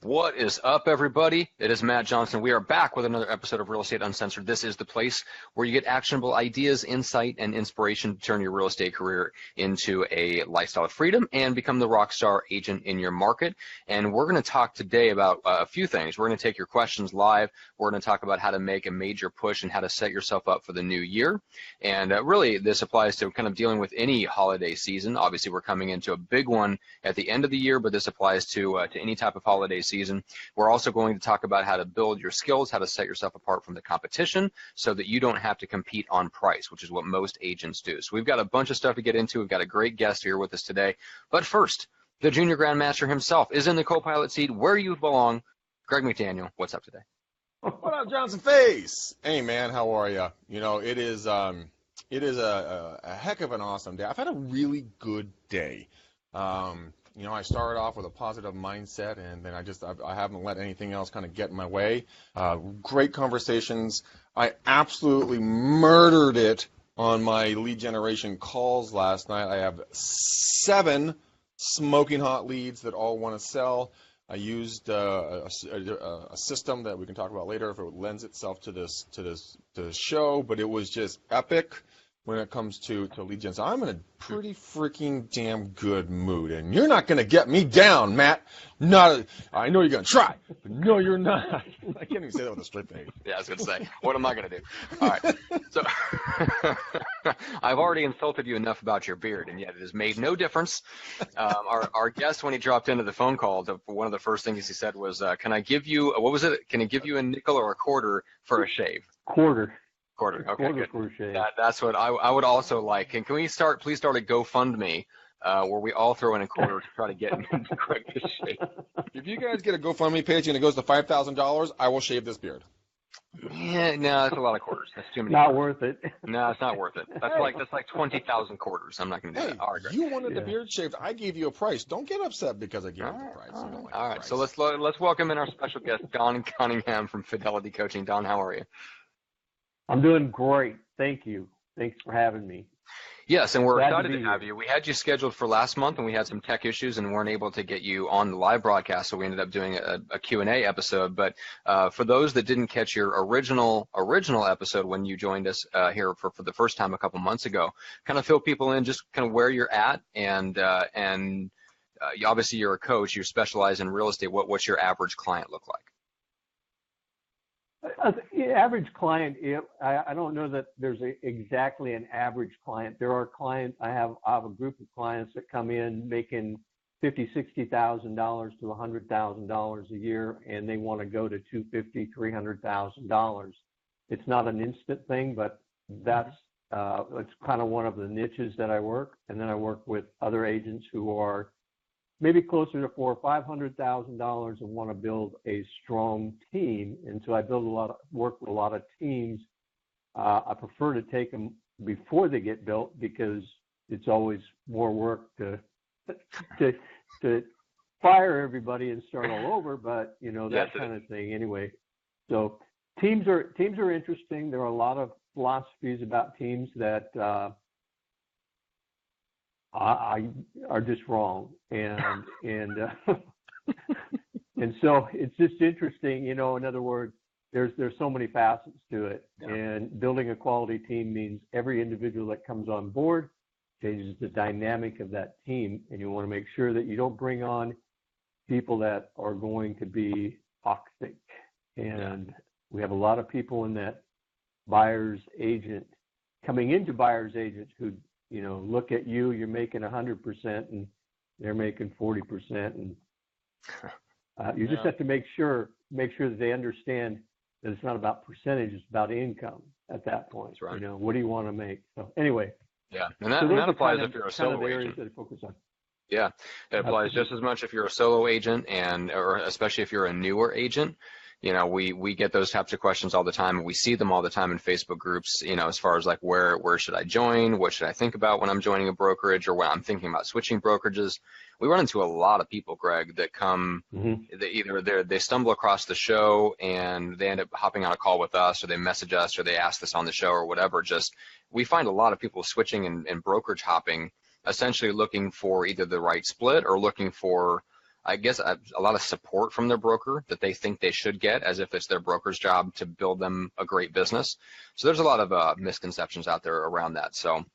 What is up, everybody? It is Matt Johnson. We are back with another episode of Real Estate Uncensored. This is the place where you get actionable ideas, insight, and inspiration to turn your real estate career into a lifestyle of freedom and become the rock star agent in your market. And we're going to talk today about a few things. We're going to take your questions live. We're going to talk about how to make a major push and how to set yourself up for the new year. And really, this applies to kind of dealing with any holiday season. Obviously, we're coming into a big one at the end of the year, but this applies to any type of holiday season. We're also going to talk about how to build your skills, how to set yourself apart from the competition so that you don't have to compete on price, which is what most agents do. So we've got a bunch of stuff to get into. We've got a great guest here with us today. But first, the Junior Grandmaster himself is in the co-pilot seat where you belong. Greg McDaniel, what's up today? What up, Johnson Face? Hey, man, how are you? You know, it is a heck of an awesome day. I've had a really good day. You know, I started off with a positive mindset, and then I haven't let anything else kind of get in my way. Great conversations. I absolutely murdered it on my lead generation calls last night. I have 7 smoking hot leads that all want to sell. I used a system that we can talk about later if it lends itself to this show, but it was just epic when it comes to lead gen. So I'm in a pretty freaking damn good mood, and you're not going to get me down, Matt. I know you're going to try, but no, you're not. I can't even say that with a straight face. Yeah, I was going to say, what am I going to do? All right, so I've already insulted you enough about your beard, and yet it has made no difference. Our guest, when he dropped into the phone call, one of the first things he said was, can I give you, what was it? Can I give you a nickel or a quarter for a shave? Quarter. Okay, good. That's what I would also like. And can we please start a GoFundMe where we all throw in a quarter to try to get Greg to shave? If you guys get a GoFundMe page and it goes to $5,000, I will shave this beard. Yeah, no, that's a lot of quarters. That's too many. Not worth it. No, it's not worth it. That's like 20,000 quarters. I'm not going to do that. All right, you wanted the beard shaved. I gave you a price. Don't get upset because I gave you the price. All right. So let's welcome in our special guest, Don Cunningham from Fidelity Coaching. Don, how are you? I'm doing great. Thank you. Thanks for having me. Yes, and we're excited to have you. We had you scheduled for last month, and we had some tech issues and weren't able to get you on the live broadcast, so we ended up doing a Q&A episode. But for those that didn't catch your original episode when you joined us here for the first time a couple months ago, kind of fill people in just kind of where you're at, and obviously you're a coach. You specialize in real estate. What's your average client look like? Average client, I don't know that there's exactly an average client. There are clients, I have a group of clients that come in making $50,000, $60,000 to $100,000 a year, and they want to go to $250,000, $300,000. It's not an instant thing, but it's kind of one of the niches that I work. And then I work with other agents who are maybe closer to $400,000 or $500,000 and want to build a strong team. And so I work with a lot of teams. I prefer to take them before they get built because it's always more work to fire everybody and start all over. But that kind of thing. Anyway, so teams are interesting. There are a lot of philosophies about teams that are just wrong, and so it's just interesting, in other words, there's so many facets to it. Yeah. And building a quality team means every individual that comes on board changes the dynamic of that team, and you want to make sure that you don't bring on people that are going to be toxic. And we have a lot of people in that buyer's agent coming into buyer's agents who look at you're making 100% and they're making 40%. And you just have to make sure that they understand that it's not about percentage, it's about income at that point. That's right. What do you want to make? So anyway. Yeah, and that applies if you're a solo agent. That I focus on. Yeah, it applies just as much if you're a solo agent or especially if you're a newer agent. We get those types of questions all the time, and we see them all the time in Facebook groups, as far as like where should I join? What should I think about when I'm joining a brokerage or when I'm thinking about switching brokerages? We run into a lot of people, Greg, that come, that either they stumble across the show and they end up hopping on a call with us, or they message us, or they ask us on the show or whatever. We find a lot of people switching and brokerage hopping, essentially looking for either the right split or looking for I guess, a lot of support from their broker that they think they should get, as if it's their broker's job to build them a great business. So there's a lot of misconceptions out there around that. So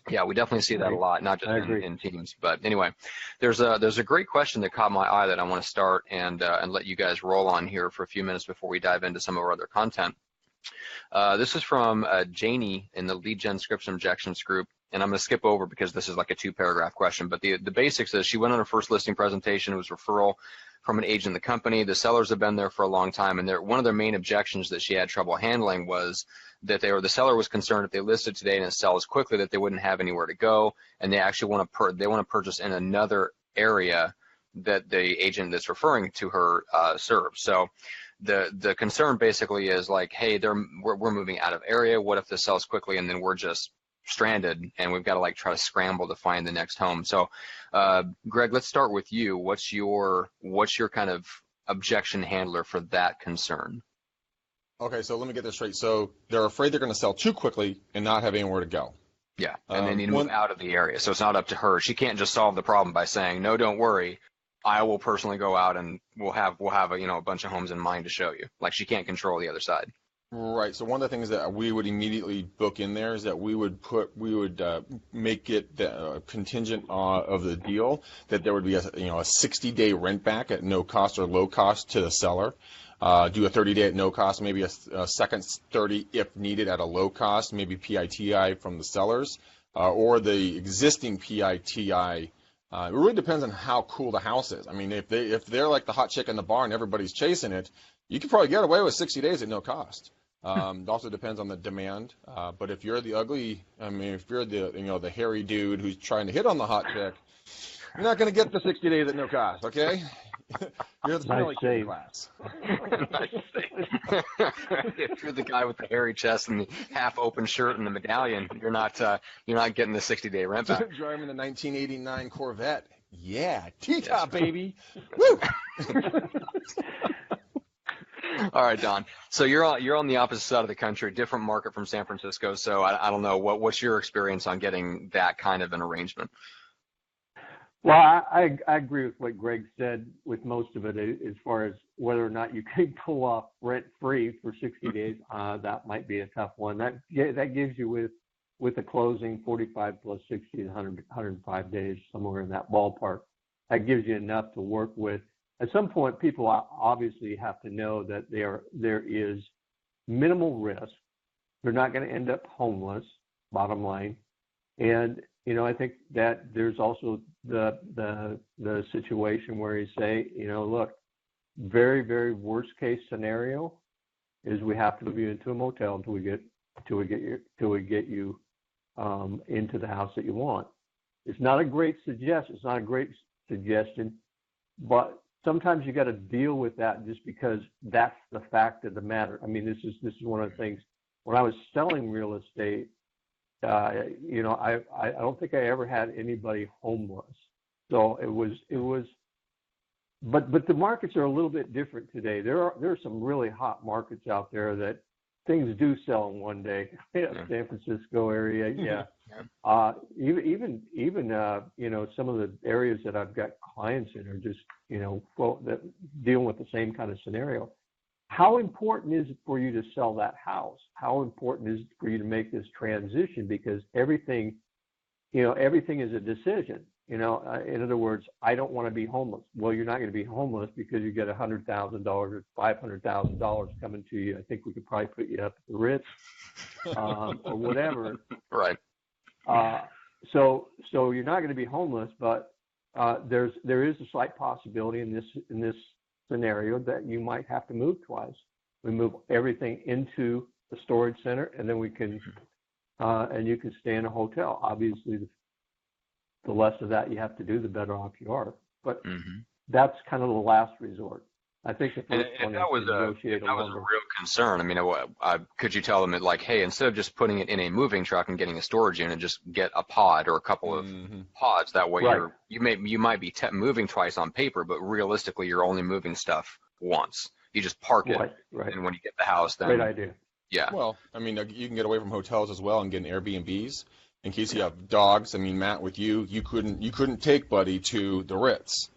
yeah, we definitely see that a lot, not just in teams. But anyway, there's a great question that caught my eye that I want to start and let you guys roll on here for a few minutes before we dive into some of our other content. This is from Janie in the Lead Gen Scriptscom Objections group, and I'm going to skip over because this is like a 2-paragraph question. But the basics is, she went on her first listing presentation. It was referral from an agent in the company. The sellers have been there for a long time, and one of their main objections that she had trouble handling was that the seller was concerned if they listed today and it sells quickly that they wouldn't have anywhere to go, and they actually want to purchase in another area that the agent that's referring to her serves. So the concern basically is like, hey, we're moving out of area. What if this sells quickly and then we're just stranded and we've got to like try to scramble to find the next home? So Greg, let's start with you. What's your kind of objection handler for that concern? Okay, so let me get this straight. So they're afraid they're going to sell too quickly and not have anywhere to go. Yeah, and they need to move out of the area. So it's not up to her. She can't just solve the problem by saying, no, don't worry, I will personally go out and we'll have a bunch of homes in mind to show you. Like, she can't control the other side. Right. So one of the things that we would immediately book in there is that we would make it contingent of the deal that there would be a 60-day rent back at no cost or low cost to the seller. Do a 30-day at no cost, maybe a second 30 if needed at a low cost, maybe PITI from the sellers, or the existing PITI. It really depends on how cool the house is. I mean, if they're like the hot chick in the bar and everybody's chasing it, you could probably get away with 60 days at no cost. It also depends on the demand. But if you're the ugly, if you're the hairy dude who's trying to hit on the hot chick, you're not going to get the 60 days at no cost, okay? You're the smelly kid class. If you're the guy with the hairy chest and the half-open shirt and the medallion, you're not getting the 60-day rent back. Driving the 1989 Corvette. Yeah, T-top, baby. Woo! All right, Don. So you're on the opposite side of the country, different market from San Francisco. So I don't know, what's your experience on getting that kind of an arrangement? Well, I agree with what Greg said with most of it, as far as whether or not you can pull off rent-free for 60 days. That might be a tough one. That gives you with the closing 45 plus 60 105 days, somewhere in that ballpark. That gives you enough to work with. At some point, people obviously have to know that there is minimal risk. They're not going to end up homeless, bottom line. And I think that there's also the situation where you say, look, very, very worst case scenario is we have to move you into a motel until we get you into the house that you want. It's not a great suggestion, but sometimes you got to deal with that just because that's the fact of the matter. I mean, this is one of the things. When I was selling real estate, I don't think I ever had anybody homeless. So it was, but the markets are a little bit different today. There are some really hot markets out there that things do sell in one day. San Francisco area, yeah. Even some of the areas that I've got clients in are just that dealing with the same kind of scenario. How important is it for you to sell that house? How important is it for you to make this transition? Because everything is a decision. In other words, I don't want to be homeless. Well, you're not going to be homeless because you get $100,000 or $500,000 coming to you. I think we could probably put you up at the Ritz or whatever. Right. So you're not going to be homeless, but there is a slight possibility in this scenario that you might have to move twice. We move everything into the storage center, and then we can and you can stay in a hotel. Obviously, the less of that you have to do, the better off you are. But that's kind of the last resort. I think the first one is to negotiate a longer. That was a real concern. I mean, could you tell them like, hey, instead of just putting it in a moving truck and getting a storage unit, just get a pod or a couple of pods. That way, you might be moving twice on paper, but realistically, you're only moving stuff once. You just park it, and when you get the house, then great idea. Yeah. Well, I mean, you can get away from hotels as well and get Airbnbs in case you have dogs. I mean, Matt, with you couldn't take Buddy to the Ritz.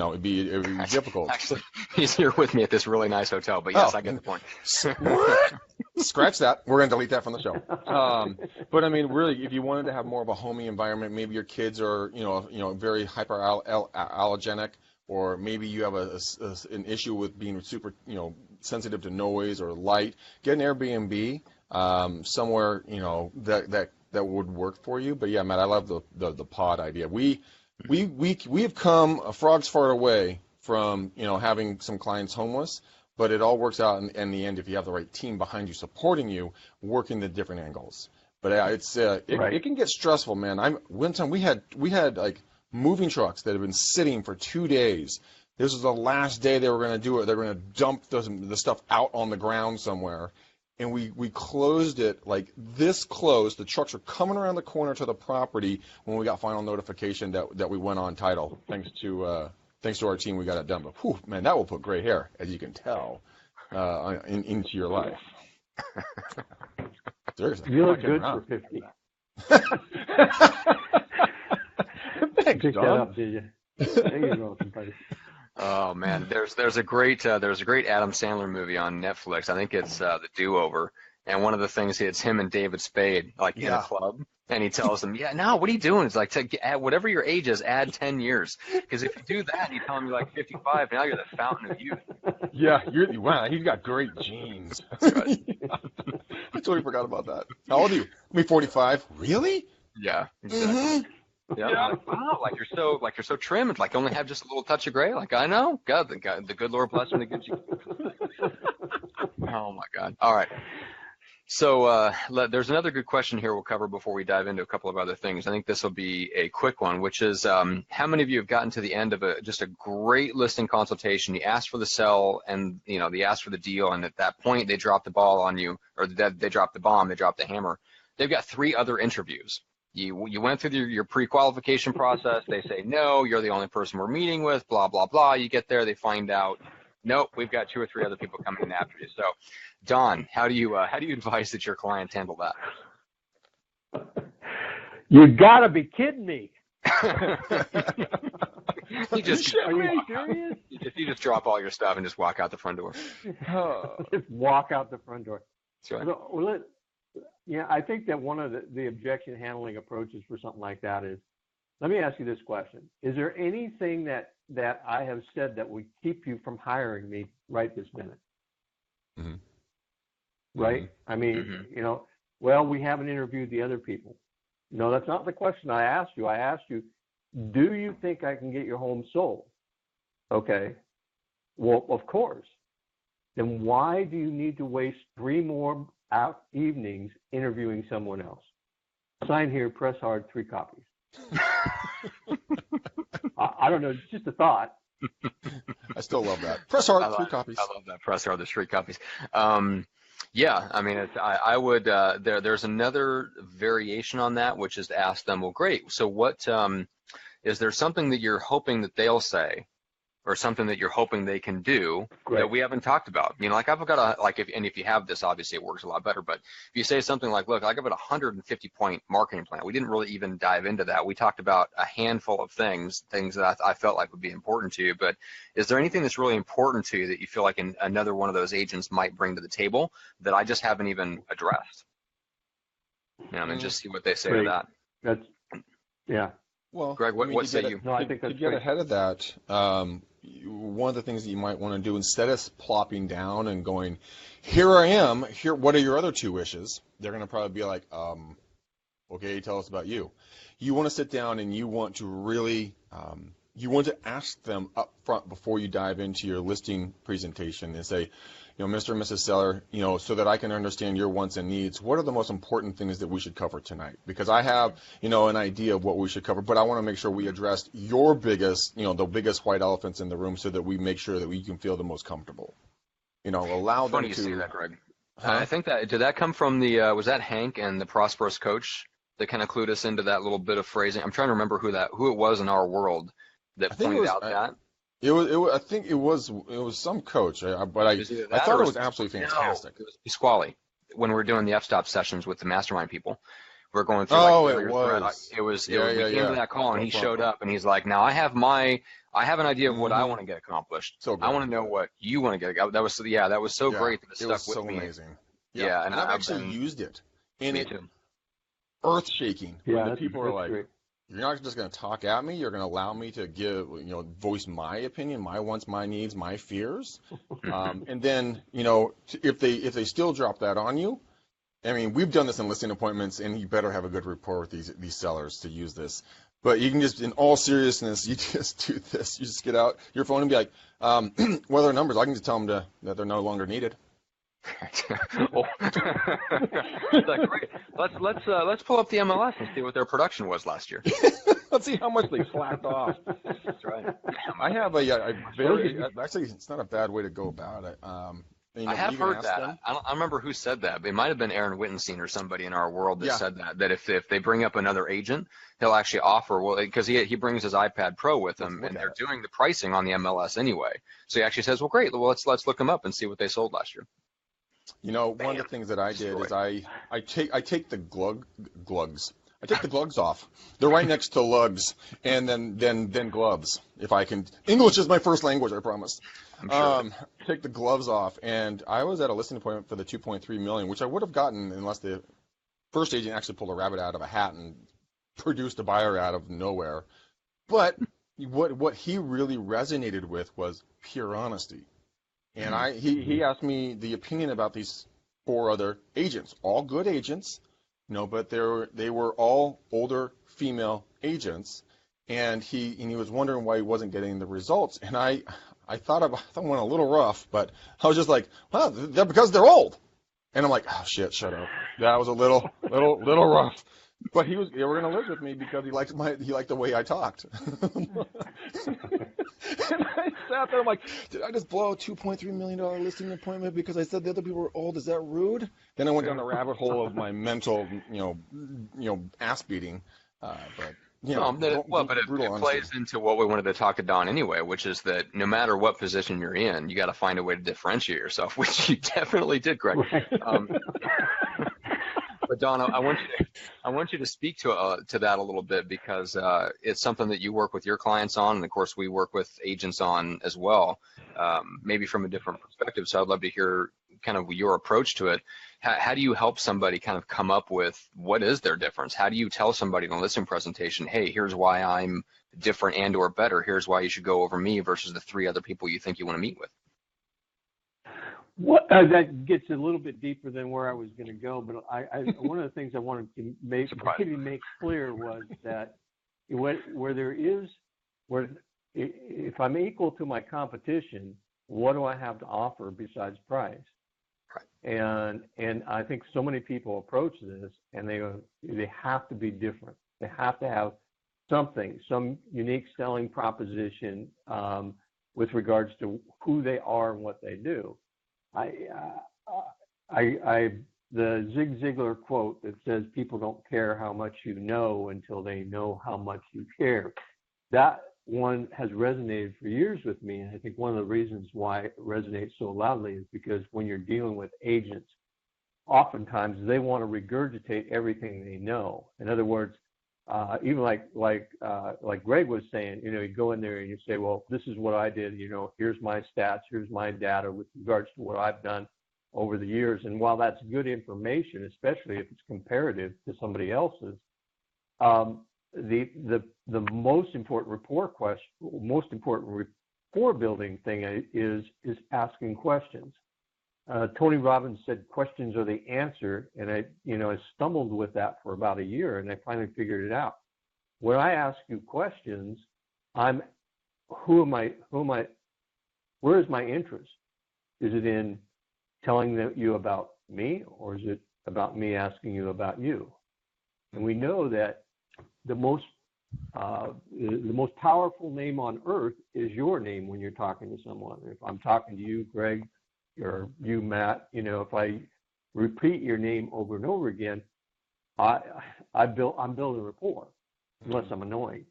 it'd be difficult. Actually, he's here with me at this really nice hotel, but yes, I get the point. Scratch that. We're going to delete that from the show. But I mean, really, if you wanted to have more of a homey environment, maybe your kids are, very hyperallergenic, or maybe you have an issue with being super, sensitive to noise or light. Get an Airbnb somewhere, that would work for you. But yeah, Matt, I love the pod idea. We have come a frog's fart away from having some clients homeless. But it all works out in the end if you have the right team behind you supporting you, working the different angles. But it can get stressful, man. One time we had like moving trucks that had been sitting for 2 days. This was the last day they were going to do it. They were going to dump the stuff out on the ground somewhere, and we closed it like this close. The trucks were coming around the corner to the property when we got final notification that we went on title. Thanks to our team, we got it done. But, whew, man, that will put gray hair, as you can tell, into your life. Seriously. You look good for 50. Thanks, Pick Don. that up, did you? There you go, somebody. Oh man, there's a great Adam Sandler movie on Netflix. I think it's The Do-Over, and one of the things it's him and David Spade in a club. And he tells them, what are you doing? It's like, add whatever your age is, add 10 years. Because if you do that, you tell him you're like 55, now you're the fountain of youth. Yeah, wow, he's got great genes. That's right. I totally forgot about that. How old are you? I mean, 45. Really? Yeah, exactly. Mm-hmm. Yeah. Like, wow, you're so trim. It's like you only have just a little touch of gray. Like, I know. God, the good Lord bless me to get you. Oh my God. All right. So there's another good question here we'll cover before we dive into a couple of other things. I think this will be a quick one, which is how many of you have gotten to the end of just a great listing consultation? You asked for the sell and, they asked for the deal, and at that point they dropped the ball on you, or they dropped the bomb, they dropped the hammer. They've got 3 other interviews. You went through your pre-qualification process. They say, no, you're the only person we're meeting with, blah, blah, blah. You get there, they find out, nope, we've got 2 or 3 other people coming in after you. So, Don, how do you advise that your clients handle that? You gotta be kidding me. Are you serious? You just drop all your stuff and just walk out the front door. Just walk out the front door. That's right. I think that one of the objection handling approaches for something like that is, let me ask you this question. Is there anything that I have said that would keep you from hiring me right this minute? Mm-hmm. Right? Mm-hmm. I mean, we haven't interviewed the other people. No, that's not the question I asked you. I asked you, do you think I can get your home sold? Okay. Well, of course. Then why do you need to waste 3 more evenings interviewing someone else? Sign here, press hard, 3 copies. I don't know, it's just a thought. I still love that. Press hard, 3 copies. I love that. Press hard, there's 3 copies. Yeah, I mean, I would. There's another variation on that, which is to ask them, well, great. So what is there something that you're hoping that they'll say, or something that you're hoping they can do that we haven't talked about? I've got if you have this, obviously it works a lot better. But if you say something like, look, I got a 150-point marketing plan. We didn't really even dive into that. We talked about a handful of things that I felt like would be important to you. But is there anything that's really important to you that you feel like another one of those agents might bring to the table that I just haven't even addressed? And just see what they say to that. Yeah. Well, Greg, what say you? No, I think that's to get ahead of that, one of the things that you might want to do, instead of plopping down and going, here I am, what are your other 2 wishes? They're going to probably be like, okay, tell us about you. You want to sit down and you want to really, you want to ask them up front before you dive into your listing presentation and say, Mr. and Mrs. Seller, so that I can understand your wants and needs, what are the most important things that we should cover tonight? Because I have, an idea of what we should cover, but I want to make sure we address your biggest, the biggest white elephants in the room so that we make sure that we can feel the most comfortable. Allow them to. Funny you say that, Greg. I think did that come from was that Hank and the Prosperous Coach that kind of clued us into that little bit of phrasing? I'm trying to remember who it was in our world that pointed out that. I think it was some coach, but I thought it was absolutely fantastic. No, it was Pasquale when we were doing the f-stop sessions with the mastermind people. We're going through Oh, like it was. it was Yeah, we yeah, came yeah. to that call and Go he for it. showed up and he's like, now I have an idea of what I Mhm. want to get accomplished. So good. I want to know what you want to get. That was so Yeah, great that it it stuck was with so me. amazing. Yeah, and I've I've actually been used it, and me it too. earth-shaking. Yeah, Where the that's, people are that's like, great. you're not just going to talk at me. You're going to allow me to voice my opinion, my wants, my needs, my fears. And then, if they still drop that on you, I mean, we've done this in listing appointments, and you better have a good rapport with these sellers to use this. But you can just, in all seriousness, you just do this. You just get out your phone and be like, what are their numbers? I can just tell them that they're no longer needed. Oh. It's like, great. Let's pull up the MLS and see what their production was last year. Let's see how much they slacked off. That's right. I have a very, actually, it's not a bad way to go about it. I have heard that. I don't remember who said that, but it might have been Aaron Wittenstein or somebody in our world that said that if they bring up another agent, he'll actually offer, well, because he brings his iPad Pro with him, and they're doing the pricing on the MLS anyway. So he actually says, well, great, well, let's look them up and see what they sold last year. One of the things that I did is I take the glugs. I take the glugs off. They're right next to lugs, and then gloves. If I can, English is my first language, I promise. I'm sure. Take the gloves off, and I was at a listing appointment for the 2.3 million, which I would have gotten unless the first agent actually pulled a rabbit out of a hat and produced a buyer out of nowhere. But what he really resonated with was pure honesty. And he asked me the opinion about these 4 other agents, all good agents, but they were all older female agents, and he was wondering why he wasn't getting the results. And I thought I went a little rough, but I was just like, well, they're because they're old. And I'm like, oh shit, shut up. That was a little rough. But they were gonna live with me because he liked the way I talked. And I sat there, I'm like, did I just blow a $2.3 million listing appointment because I said the other people were old? Is that rude? Then I went down the rabbit hole of my mental, ass beating. But it plays into what we wanted to talk to Don anyway, which is that no matter what position you're in, you got to find a way to differentiate yourself, which you definitely did, Greg. Right. But Don, I want you to speak to that a little bit, because it's something that you work with your clients on, and of course we work with agents on as well, maybe from a different perspective. So I'd love to hear kind of your approach to it. How do you help somebody kind of come up with what is their difference? How do you tell somebody in a listing presentation, hey, here's why I'm different and or better. Here's why you should go over me versus the 3 other people you think you want to meet with? That gets a little bit deeper than where I was going to go, but one of the things I wanted to make clear was that if I'm equal to my competition, what do I have to offer besides price? Right. And I think so many people approach this and they have to be different. They have to have some unique selling proposition with regards to who they are and what they do. The Zig Ziglar quote that says people don't care how much you know until they know how much you care. That one has resonated for years with me, and I think one of the reasons why it resonates so loudly is because when you're dealing with agents, oftentimes they want to regurgitate everything they know. In other words, even like Greg was saying, you go in there and you say, well, this is what I did, here's my stats, here's my data with regards to what I've done over the years. And while that's good information, especially if it's comparative to somebody else's, the most important rapport building thing is asking questions. Tony Robbins said questions are the answer, and I stumbled with that for about a year, and I finally figured it out. When I ask you questions, where is my interest? Is it in telling you about me, or is it about me asking you about you? And we know that the most powerful name on earth is your name when you're talking to someone. If I'm talking to you, Greg, or you, Matt, if I repeat your name over and over again, I'm building rapport, unless I'm annoying.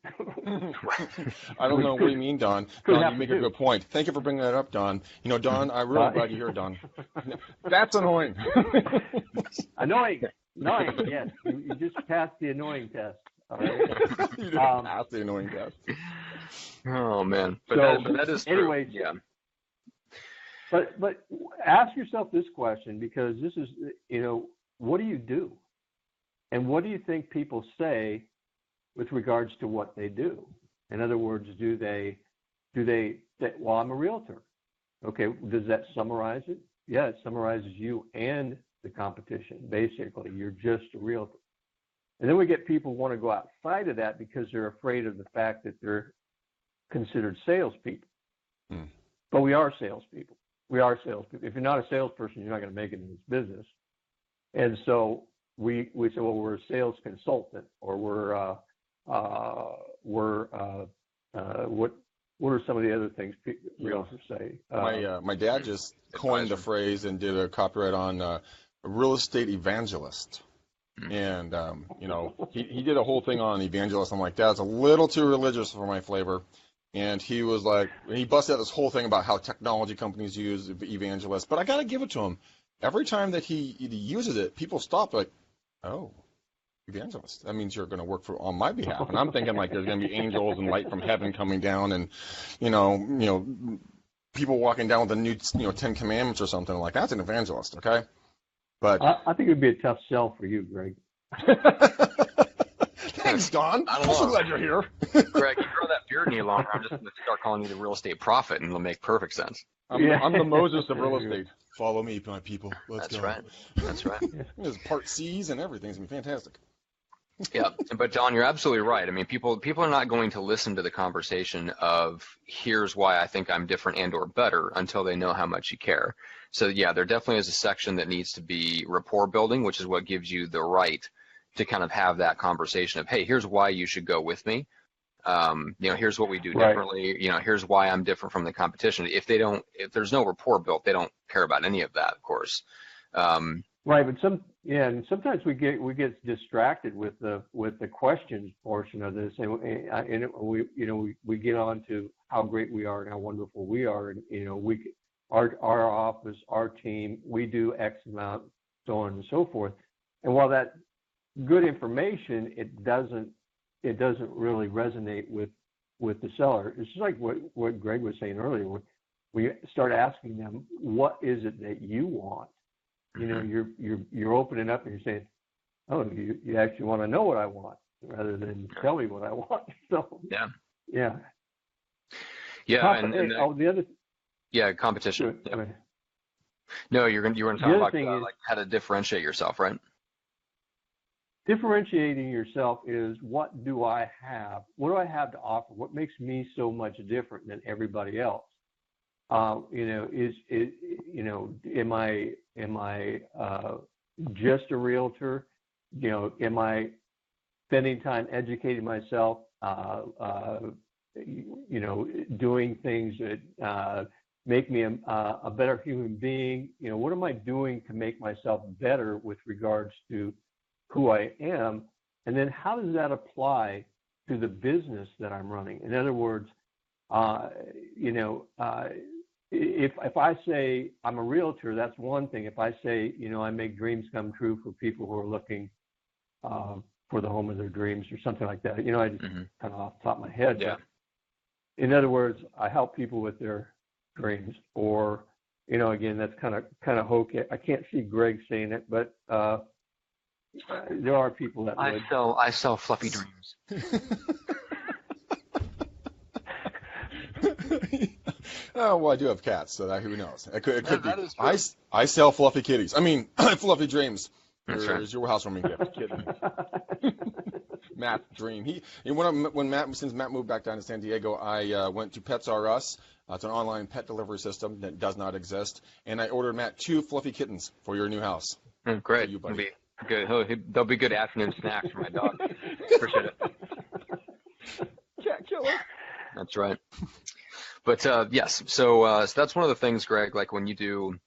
I don't know what you mean, Don. Don, you make a good point. Thank you for bringing that up, Don. Don, I'm really glad you're here, Don. That's annoying. Annoying. 9, yes. You just passed the annoying test. All right. You didn't pass the annoying test. Oh man, but that is true. Anyway, yeah. But ask yourself this question, because this is, what do you do? And what do you think people say with regards to what they do? In other words, do they say, well, I'm a realtor? Okay, does that summarize it? Yeah, it summarizes you and the competition. Basically, you're just a realtor. And then we get people who want to go outside of that because they're afraid of the fact that they're considered salespeople. But we are salespeople. We are salespeople. If you're not a salesperson, you're not going to make it in this business. And so we say, well, we're a sales consultant, or what are some of the other things realtors say? My dad just coined the phrase and did a copyright on a real estate evangelist. And, he did a whole thing on Evangelist. I'm like, Dad's a little too religious for my flavor. And he was like, he busted out this whole thing about how technology companies use Evangelist. But I got to give it to him. Every time that he uses it, people stop like, oh, Evangelist. That means you're going to work on my behalf. And I'm thinking like there's going to be angels and light from heaven coming down, and people walking down with the new 10 Commandments or something. Like, that's an evangelist, okay? But I think it'd be a tough sell for you, Greg. Thanks, Don. I don't I'm so know. glad you're here. Greg, you grow that beard any longer, I'm just going to start calling you the real estate prophet, and it'll make perfect sense. I'm the Moses of real estate. Follow me, my people. Let's go. That's right. There's part C's and everything. It's going to be fantastic. Yeah, but Don, you're absolutely right. I mean, people are not going to listen to the conversation of here's why I think I'm different and or better until they know how much you care. So yeah, there definitely is a section that needs to be rapport building, which is what gives you the right to kind of have that conversation of, hey, here's why you should go with me. Here's what we do differently. Here's why I'm different from the competition. If there's no rapport built, they don't care about any of that, of course. Right, but sometimes we get distracted with the questions portion of this, and we get on to how great we are and how wonderful we are, and our office, our team, we do X amount, so on and so forth. And while that's good information, it doesn't really resonate with the seller. It's just like what Greg was saying earlier. We start asking them, what is it that you want? You're opening up and you're saying, oh, you actually want to know what I want rather than tell me what I want. So yeah. Competition. Sure. Yeah. No, you were going to talk about like how to differentiate yourself, right? Differentiating yourself is, what do I have? What do I have to offer? What makes me so much different than everybody else? Am I just a realtor? Am I spending time educating myself? Doing things that make me a better human being? What am I doing to make myself better with regards to who I am? And then how does that apply to the business that I'm running? In other words, if I say I'm a realtor, that's one thing. If I say, I make dreams come true for people who are looking for the home of their dreams or something like that, I just kind of off the top of my head. Yeah. In other words, I help people with their dreams. Or, again, that's kind of hokey. I can't see Greg saying it, but there are people that would. I sell fluffy dreams. Oh, well, I do have cats, so who knows? It could be. I sell fluffy kitties. I mean, fluffy dreams. Here's your housewarming gift. Kidding. Matt's dream. Since Matt moved back down to San Diego, I went to Pets R Us. It's an online pet delivery system that does not exist, and I ordered Matt 2 fluffy kittens for your new house. Great. You, buddy. Good. They'll be good afternoon snacks for my dog. Appreciate it. Cat killer. That's right. But yes, so that's one of the things, Greg, like when you do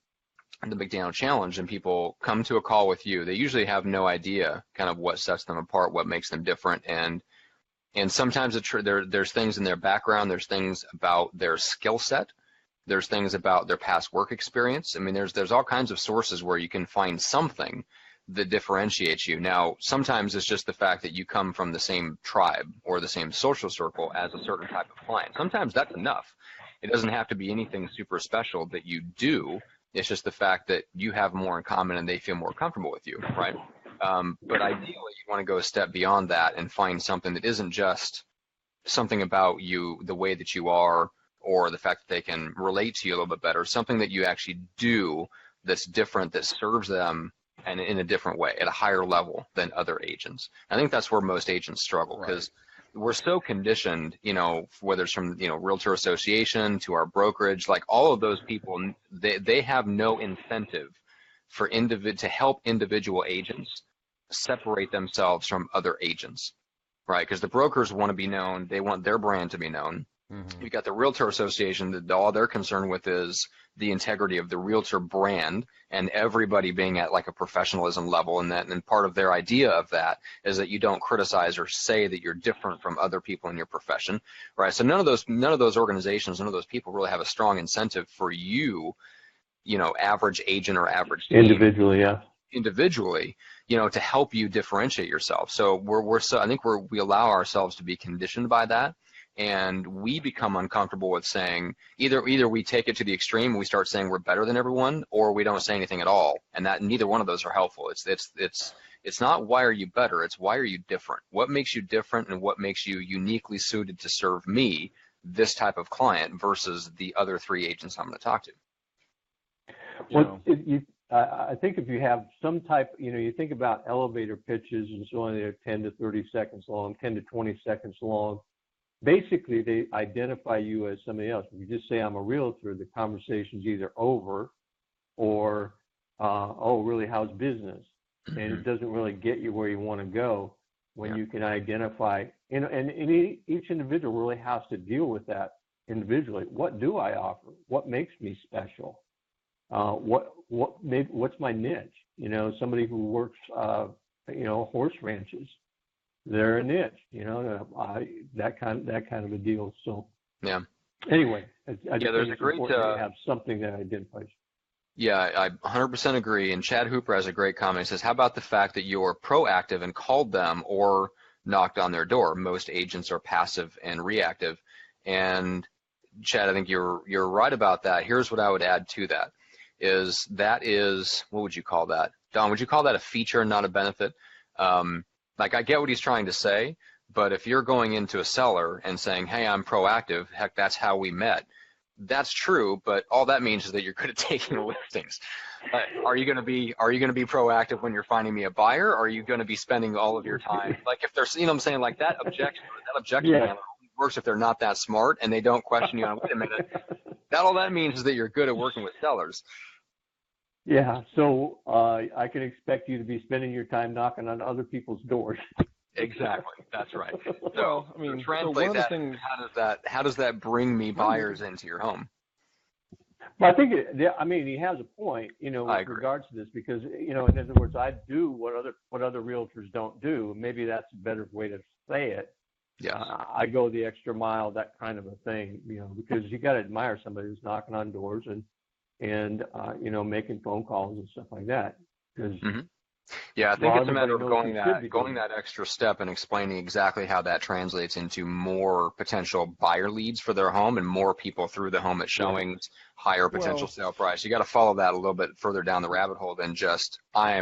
the McDaniel Challenge and people come to a call with you, they usually have no idea kind of what sets them apart, what makes them different. And sometimes there's things in their background, there's things about their skill set, there's things about their past work experience. I mean, there's all kinds of sources where you can find something that differentiates you. Now, sometimes it's just the fact that you come from the same tribe or the same social circle as a certain type of client. Sometimes that's enough. It doesn't have to be anything super special that you do. It's just the fact that you have more in common and they feel more comfortable with you, right? But ideally, you want to go a step beyond that and find something that isn't just something about you, the way that you are, or the fact that they can relate to you a little bit better, something that you actually do that's different, that serves them and in a different way, at a higher level than other agents. I think that's where most agents struggle, because we're so conditioned, whether it's from, Realtor Association to our brokerage, like all of those people, they have no incentive for to help individual agents separate themselves from other agents, right? Because the brokers want to be known. They want their brand to be known. Mm-hmm. You've got the Realtor Association that all they're concerned with is the integrity of the Realtor brand and everybody being at like a professionalism level, and part of their idea of that is that you don't criticize or say that you're different from other people in your profession, right? So none of those organizations, none of those people really have a strong incentive for you, average agent or average team, individually, to help you differentiate yourself. So I think we allow ourselves to be conditioned by that. And we become uncomfortable with saying either we take it to the extreme and we start saying we're better than everyone, or we don't say anything at all. And that neither one of those are helpful. It's not why are you better, it's why are you different? What makes you different and what makes you uniquely suited to serve me, this type of client, versus the other three agents I'm going to talk to? Well, I think if you have some type, you think about elevator pitches and so on, they're 10 to 30 seconds long, 10 to 20 seconds long. Basically, they identify you as somebody else. If you just say I'm a realtor, the conversation's either over or, oh, really, how's business? And it doesn't really get you where you want to go when you can identify. And each individual really has to deal with that individually. What do I offer? What makes me special? What's my niche? Somebody who works, horse ranches. They're a niche, that kind of a deal. So anyway, there's a great to have something that identifies. Yeah, I 100% agree. And Chad Hooper has a great comment. He says, "How about the fact that you're proactive and called them or knocked on their door? Most agents are passive and reactive." And Chad, I think you're right about that. Here's what I would add to that. What would you call that? Don, would you call that a feature and not a benefit? Like, I get what he's trying to say, but if you're going into a seller and saying, hey, I'm proactive, heck, that's how we met. That's true, but all that means is that you're good at taking listings. Are you going to be proactive when you're finding me a buyer? Or are you going to be spending all of your time? Like, if there's, what I'm saying, like that objection handler only works if they're not that smart and they don't question you on, wait a minute, all that means is that you're good at working with sellers. Yeah, so I can expect you to be spending your time knocking on other people's doors. Exactly, that's right. So, translate that. How does that bring me buyers into your home? Well, I think he has a point, with regards to this, because in other words, I do what other realtors don't do. Maybe that's a better way to say it. Yes. I go the extra mile, that kind of a thing, because you got to admire somebody who's knocking on doors and making phone calls and stuff like that. Yeah, I think it's a matter of going that extra step and explaining exactly how that translates into more potential buyer leads for their home and more people through the home at showings, higher potential sale price. You got to follow that a little bit further down the rabbit hole than just I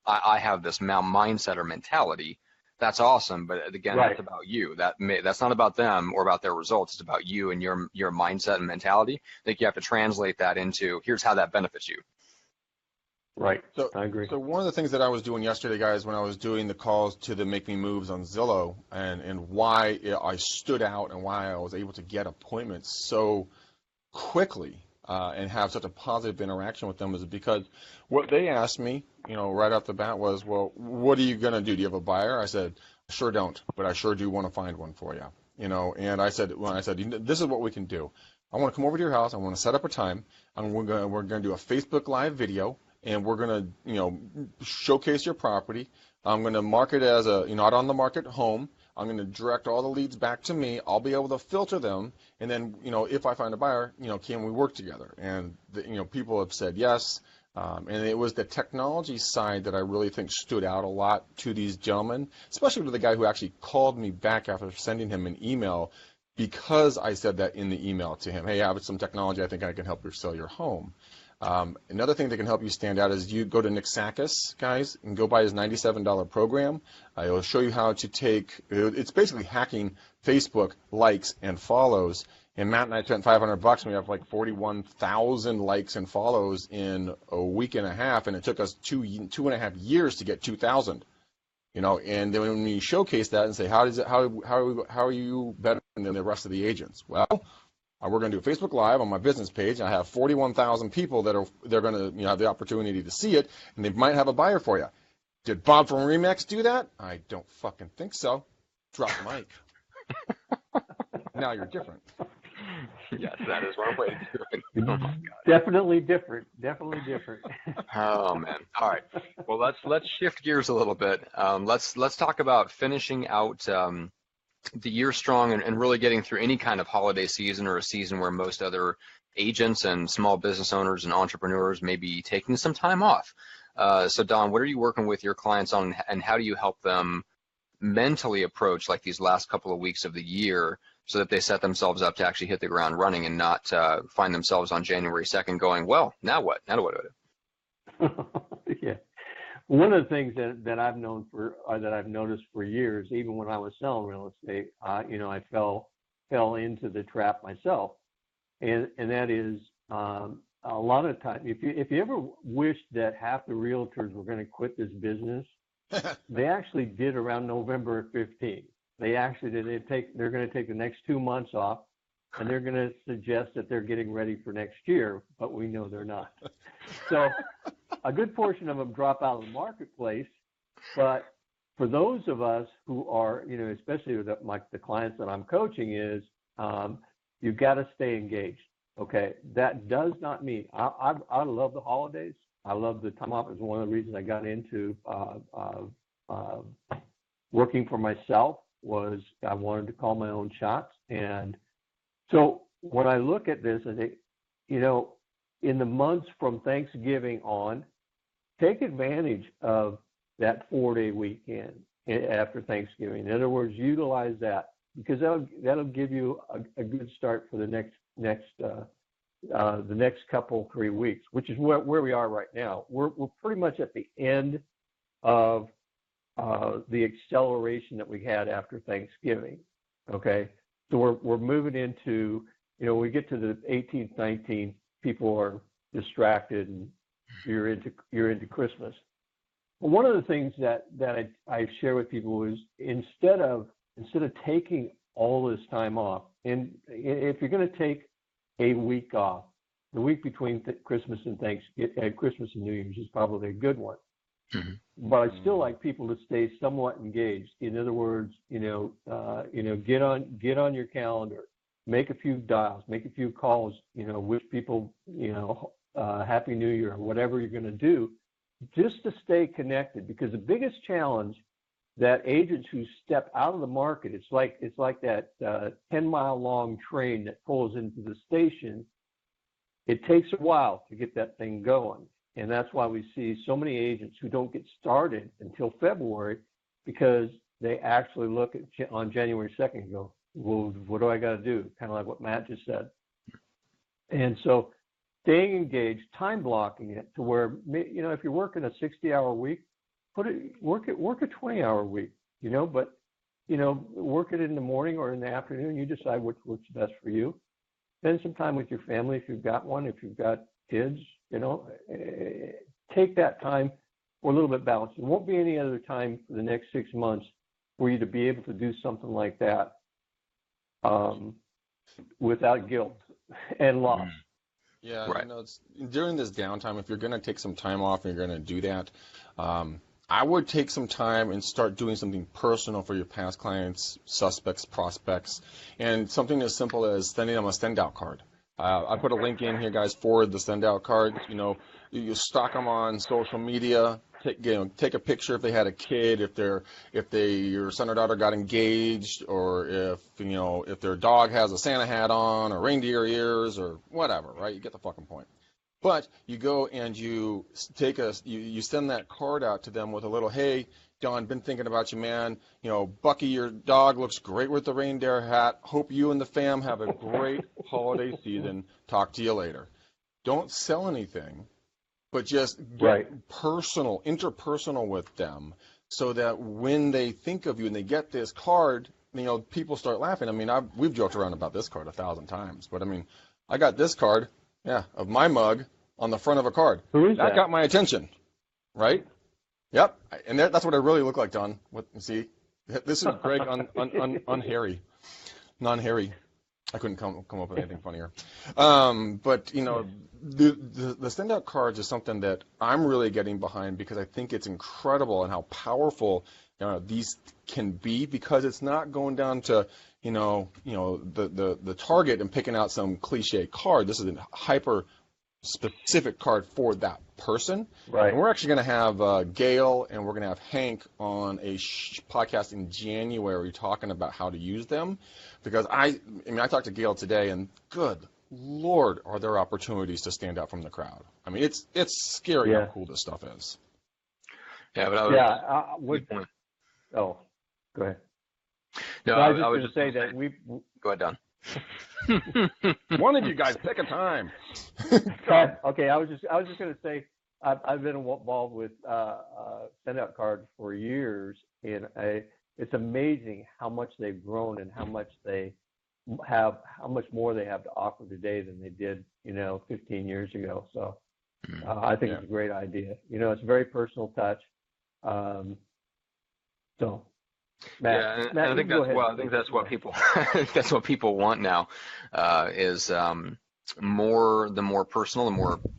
have this mindset or mentality. That's awesome, but again, that's about you. That's not about them or about their results. It's about you and your mindset and mentality. I think you have to translate that into here's how that benefits you. Right. So I agree. So one of the things that I was doing yesterday, guys, when I was doing the calls to the Make Me Moves on Zillow, and why I stood out and why I was able to get appointments so quickly and have such a positive interaction with them, is because what they asked me, right off the bat was, well, what are you going to do? Do you have a buyer? I said, I sure don't, but I sure do want to find one for you. And I said, this is what we can do. I want to come over to your house. I want to set up a time, and we're going to do a Facebook Live video, and we're going to, showcase your property. I'm going to mark it as a, not on the market home. I'm going to direct all the leads back to me. I'll be able to filter them, and then, if I find a buyer, can we work together? And people have said yes. And it was the technology side that I really think stood out a lot to these gentlemen, especially to the guy who actually called me back after sending him an email, because I said that in the email to him. Hey, I have some technology. I think I can help you sell your home. Another thing that can help you stand out is you go to Nick Sakis, guys, and go buy his $97 program. It'll show you how to it's basically hacking Facebook likes and follows. And Matt and I spent $500, and we have like 41,000 likes and follows in a week and a half, and it took us two and a half years to get 2,000. And then when we showcase that and say, how are you better than the rest of the agents? Well, we're going to do a Facebook Live on my business page. I have 41,000 people they're going to have the opportunity to see it, and they might have a buyer for you. Did Bob from Remax do that? I don't fucking think so. Drop the mic. Now you're different. Yes, that is one way to do it. Oh my God. Definitely different. Definitely different. Oh man. All right. Well, let's shift gears a little bit. Let's talk about finishing out the year strong and really getting through any kind of holiday season or a season where most other agents and small business owners and entrepreneurs may be taking some time off. So Don, what are you working with your clients on, and how do you help them mentally approach like these last couple of weeks of the year so that they set themselves up to actually hit the ground running and not find themselves on January 2nd going, well, now what? Now what do I do? Yeah. One of the things that I've noticed for years, even when I was selling real estate, I fell into the trap myself, and that is a lot of time. If you ever wished that half the realtors were going to quit this business, they actually did around November 15th. They actually did. They're going to take the next 2 months off, and they're going to suggest that they're getting ready for next year, but we know they're not. So a good portion of them drop out of the marketplace. But for those of us who are, especially with the clients that I'm coaching, is you've got to stay engaged. Okay, that does not mean I love the holidays. I love the time off. It's one of the reasons I got into working for myself. Was I wanted to call my own shots. And so when I look at this, I think, in the months from Thanksgiving on, take advantage of that 4-day weekend after Thanksgiving. In other words, utilize that, because that'll give you a good start for the next couple 3 weeks, which is where we are right now. We're pretty much at the end of the acceleration that we had after Thanksgiving. Okay, so we're moving into, we get to the 18th, 19th, people are distracted, and you're into Christmas. But one of the things that I share with people is instead of taking all this time off, and if you're going to take a week off, the week between Christmas and Christmas and New Year's is probably a good one. Mm-hmm. But I still like people to stay somewhat engaged. In other words, get on your calendar, make a few dials, make a few calls, wish people, Happy New Year or whatever you're going to do, just to stay connected. Because the biggest challenge that agents who step out of the market, it's like that 10-mile long train that pulls into the station. It takes a while to get that thing going. And that's why we see so many agents who don't get started until February, because they actually look on January 2nd and go, well, what do I got to do? Kind of like what Matt just said. And so staying engaged, time blocking it to where, if you're working a 60-hour week, work a 20-hour week, but, work it in the morning or in the afternoon. You decide which works best for you. Spend some time with your family if you've got one, if you've got kids, take that time for a little bit balanced. There won't be any other time for the next 6 months for you to be able to do something like that without guilt and loss. Yeah, right. It's during this downtime, if you're going to take some time off and you're going to do that, I would take some time and start doing something personal for your past clients, suspects, prospects, and something as simple as sending them a send-out card. I put a link in here, guys, for the send-out card. You stock them on social media. Take a picture if they had a kid, if your son or daughter got engaged, or if their dog has a Santa hat on or reindeer ears or whatever, right? You get the fucking point. But you go and you send that card out to them with a little, hey, Don, been thinking about you, man. You know, Bucky, your dog looks great with the reindeer hat. Hope you and the fam have a great holiday season. Talk to you later. Don't sell anything, but just get personal, interpersonal with them, so that when they think of you and they get this card, you know, people start laughing. I mean, we've joked around about this card 1,000 times, but I mean, I got this card, of my mug on the front of a card. Who is that? That got my attention, right? Yep, and that's what I really look like, Don. See, this is Greg non-hairy. I couldn't come up with anything funnier. But you know, the send out cards is something that I'm really getting behind, because I think it's incredible and how powerful these can be, because it's not going down to the target and picking out some cliche card. This is a hyper specific card for that person. Right. And we're actually going to have Gail and we're going to have Hank on a podcast in January talking about how to use them, because I talked to Gail today, and good Lord, are there opportunities to stand out from the crowd. I mean, it's scary how cool this stuff is. Yeah, but I would. Oh, go ahead. No, I was just going to say that we. Go ahead, Don. One of you guys pick a time. Okay, I was just going to say I've been involved with send out cards for years, and it's amazing how much they've grown and how much more they have to offer today than they did 15 years ago. So I think it's a great idea. It's a very personal touch. So. Matt, I think that's what people that's what people want now, is the more personal,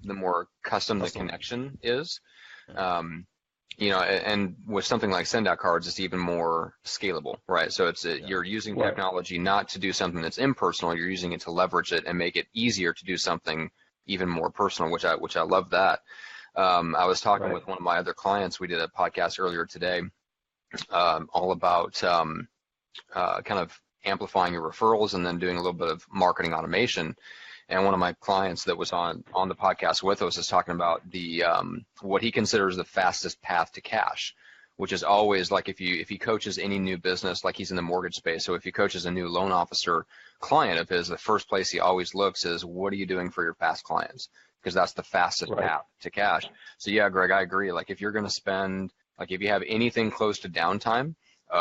the more custom the connection is. And with something like send out cards, it's even more scalable, right? So you're using technology not to do something that's impersonal. You're using it to leverage it and make it easier to do something even more personal, which I love that. I was talking with one of my other clients. We did a podcast earlier today, all about kind of amplifying your referrals and then doing a little bit of marketing automation. And one of my clients that was on the podcast with us is talking about the what he considers the fastest path to cash, which is always like if he coaches any new business, like he's in the mortgage space. So if he coaches a new loan officer client of his, the first place he always looks is, what are you doing for your past clients? Because that's the fastest path to cash. So yeah, Greg, I agree. Like if you're going to spend, like if you have anything close to downtime,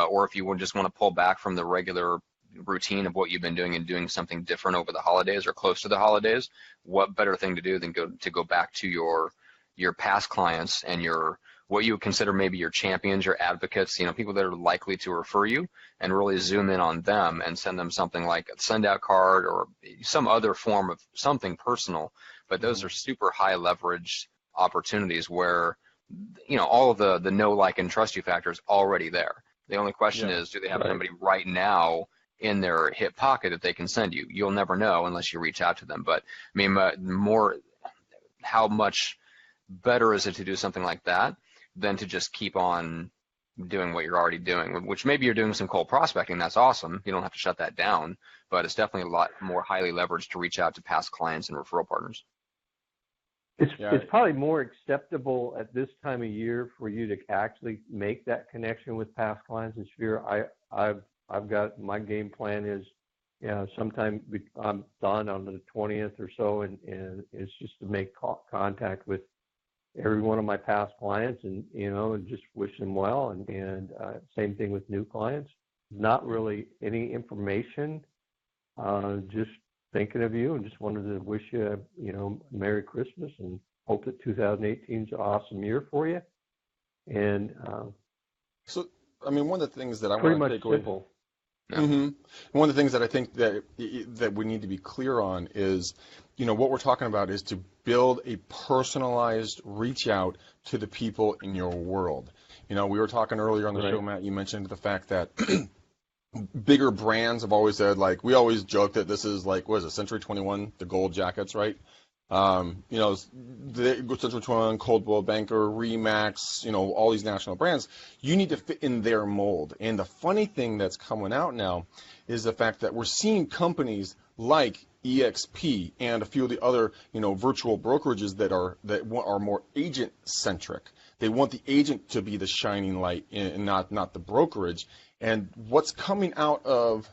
or if you just want to pull back from the regular routine of what you've been doing and doing something different over the holidays or close to the holidays, what better thing to do than go back to your past clients and what you would consider maybe your champions, your advocates, people that are likely to refer you, and really zoom in on them and send them something like a send out card or some other form of something personal. But those are super high leverage opportunities where all of the know, like, and trust you factor is already there. The only question is, do they have somebody right now in their hip pocket that they can send you? You'll never know unless you reach out to them. But I mean, how much better is it to do something like that than to just keep on doing what you're already doing, which maybe you're doing some cold prospecting. That's awesome. You don't have to shut that down, but it's definitely a lot more highly leveraged to reach out to past clients and referral partners. It's probably more acceptable at this time of year for you to actually make that connection with past clients. And Shafir, I've got, my game plan is, sometime I'm done on the 20th or so, and it's just to make contact with every one of my past clients and just wish them well. And same thing with new clients. Not really any information, just thinking of you and just wanted to wish you, Merry Christmas and hope that 2018 is an awesome year for you. And so, I mean, one of the things that I want to take away. Simple. One of the things that I think that we need to be clear on is, what we're talking about is to build a personalized reach out to the people in your world. We were talking earlier on the show, Matt, you mentioned the fact that bigger brands have always said, like, we always joke that this is like, what is it, Century 21, the gold jackets, right? The Century 21, Coldwell Banker, Remax, all these national brands, you need to fit in their mold. And the funny thing that's coming out now is the fact that we're seeing companies like EXP and a few of the other, virtual brokerages that are more agent centric. They want the agent to be the shining light and not the brokerage. And what's coming out of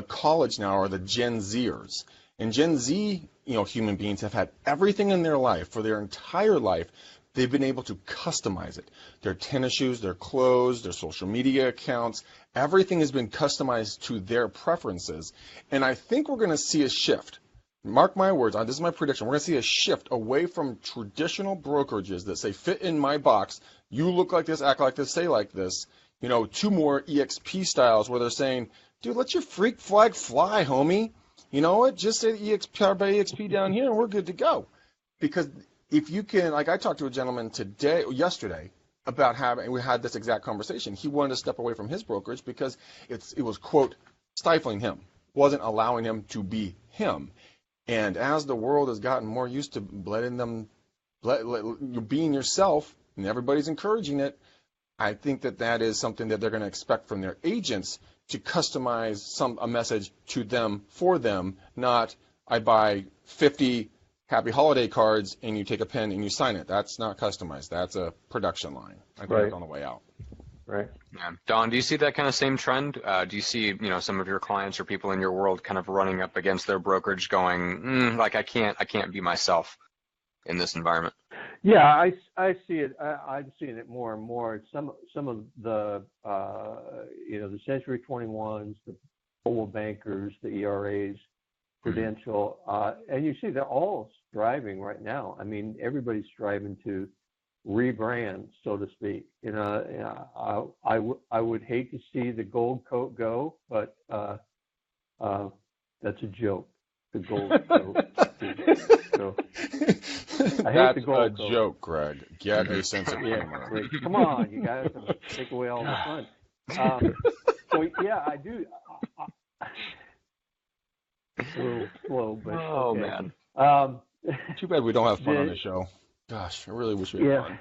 college now are the Gen Zers. And Gen Z, human beings have had everything in their life for their entire life. They've been able to customize it. Their tennis shoes, their clothes, their social media accounts, everything has been customized to their preferences. And I think we're going to see a shift. Mark my words, this is my prediction. We're going to see a shift away from traditional brokerages that say, fit in my box, you look like this, act like this, say like this, to more EXP styles where they're saying, dude, let your freak flag fly, homie. You know what? Just say EXP, by EXP down here, and we're good to go. Because if you can, like I talked to a gentleman yesterday, about we had this exact conversation. He wanted to step away from his brokerage because it was, quote, stifling him, wasn't allowing him to be him. And as the world has gotten more used to letting them, being yourself, and everybody's encouraging it, I think that is something that they're going to expect from their agents, to customize a message to them, for them, not I buy 50 happy holiday cards and you take a pen and you sign it. That's not customized. That's a production line. I think that's on the way out. Right. Yeah. Don, do you see that kind of same trend? Do you see, some of your clients or people in your world kind of running up against their brokerage going, I can't be myself in this environment? Yeah, I see it. I'm seeing it more and more. Some of the the Century 21s, the Global Bankers, the ERAs, Prudential, and you see they're all striving right now. I mean, everybody's striving to rebrand, so to speak. I would hate to see the gold coat go, but that's a joke. The gold coat. So, that's a joke, Greg. Get a sense of humor. Greg, come on, you guys take away all the fun. So yeah, I do. A little slow, but okay. Man. Too bad we don't have fun on the show. Gosh, I really wish we had fun.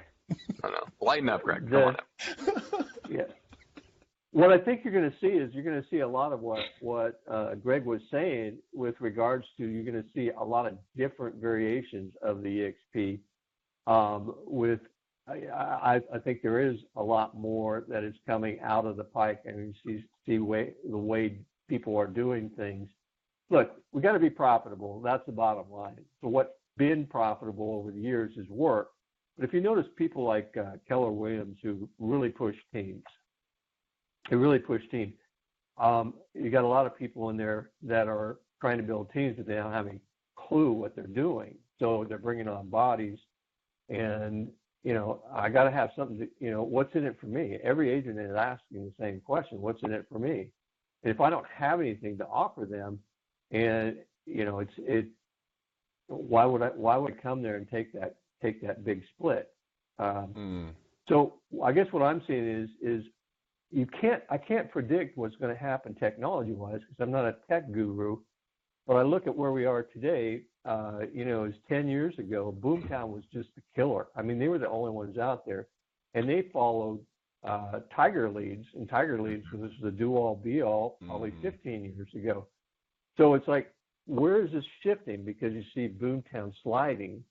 I know. Lighten up, Greg. Come on up. Yeah. What I think you're going to see a lot of what Greg was saying with regards to, you're going to see a lot of different variations of the EXP. I think there is a lot more that is coming out of the pike, and you see the way people are doing things. Look, we got to be profitable. That's the bottom line. So what's been profitable over the years is work. But if you notice people like Keller Williams, who really push teams, you got a lot of people in there that are trying to build teams, but they don't have any clue what they're doing. So they're bringing on bodies, and I got to have something to, what's in it for me? Every agent is asking the same question: what's in it for me? And if I don't have anything to offer them, and why would I come there and take that big split? So I guess what I'm seeing is I can't predict what's going to happen technology-wise, because I'm not a tech guru. But I look at where we are today. It was 10 years ago. Boomtown was just the killer. I mean, they were the only ones out there, and they followed Tiger Leads, and Tiger Leads was the do-all, be-all probably 15 years ago. So it's like, where is this shifting? Because you see Boomtown sliding.